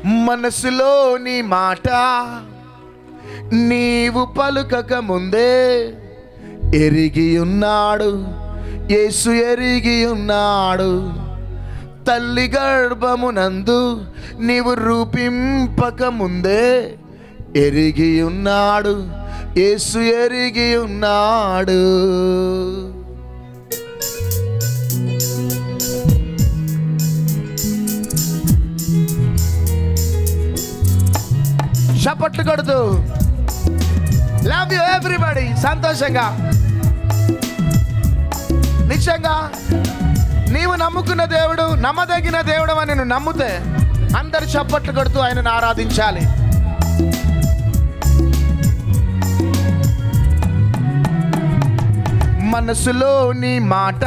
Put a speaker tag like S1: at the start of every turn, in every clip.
S1: మనసులోని మాట నీవు పలుకక ముందే ఎరిగి ఉన్నాడు యేసు, ఎరిగి ఉన్నాడు. తల్లి గర్భమునందు నీవు రూపింపక ముందే ఎరిగి ఉన్నాడు యేసు, ఎరిగి ఉన్నాడు. చప్పట్లు కొడుతూ లవ్ యూ ఎవ్రీబడి. సంతోషంగా నిజంగా నీవు నమ్ముకున్న దేవుడు నమ్మదగిన దేవుడు అని నువ్వు నమ్మితే అందరు చప్పట్లు కొడుతూ ఆయనను ఆరాధించాలి. మనసులోని మాట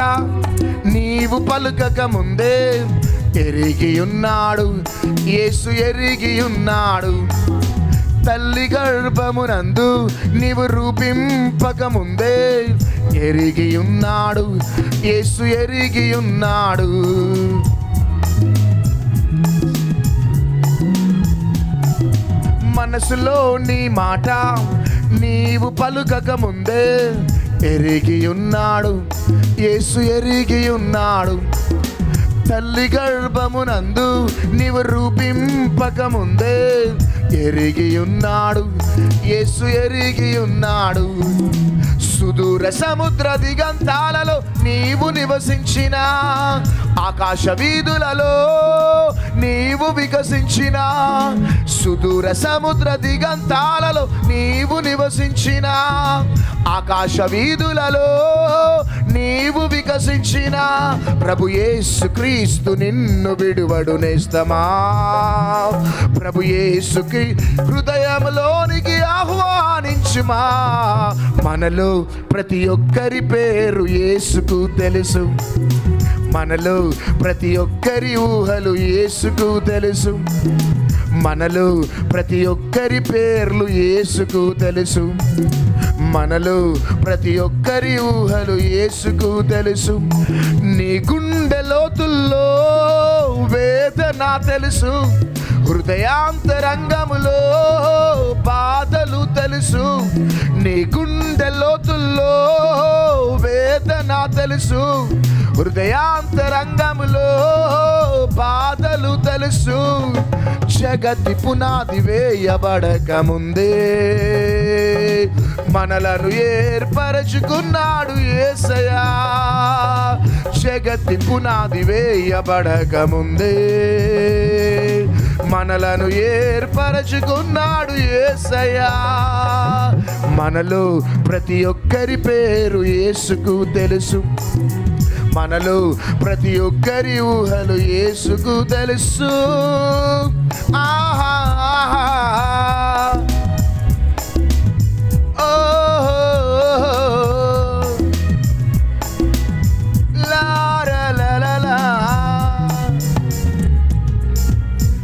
S1: నీవు పలుకక ముందే ఎరిగి ఉన్నాడు యేసు, ఎరిగి ఉన్నాడు. తల్లి గర్భమునందు నీవు రూపింపక ముందే ఎరిగి ఉన్నాడు యేసు, ఎరిగి ఉన్నాడు. మనసులోని మాట నీవు పలుకక ముందే ఎరిగి ఉన్నాడు యేసు, ఎరిగి ఉన్నాడు. తల్లి గర్భమునందు నీవు రూపింపక ముందే ఎరిగి ఉన్నాడు యేసు, ఎరిగి ఉన్నాడు. సుదూర సముద్ర దిగంతాలలో నీవు నివసించిన, ఆకాశ వీధులలో నీవు వికసించిన, సుదూర సముద్ర దిగంతాలలో నీవు నివసించిన, ఆకాశ వీధులలో నీవు వికసించిన ప్రభు యేసు క్రీస్తు నిన్ను విడువడు నేస్తమా. ప్రభు యేసుకి హృదయంలోనికి ఆహ్వానించుమా. మనలో ప్రతి ఒక్కరి పేరు యేసుకు తెలుసు, మనలో ప్రతి ఒక్కరి ఊహలు యేసుకు తెలుసు, మనలో ప్రతి ఒక్కరి పేర్లు యేసుకు తెలుసు, మనలో ప్రతి ఒక్కరి ఊహలు యేసుకు తెలుసు. నీ గుండె లోతుల్లో వేదన తెలుసు, హృదయాంతరంగములో బాధలు తెలుసు. నీ గుండె లోతుల్లో వేదన తెలుసు, హృదయాంతరంగములో బాధలు తెలుసు. జగతి పునాది వేయబడక ముందే మనలను ఏర్పరచుకున్నాడు యేసయ్యా. జగతి పునాది వేయబడక ముందే మనలను ఏర్పరచుకున్నాడు యేసయ్యా. మనలో ప్రతి ఒక్కరి పేరు యేసుకు తెలుసు, మనలో ప్రతి ఒక్కరి ఊహలు యేసుకు తెలుసు.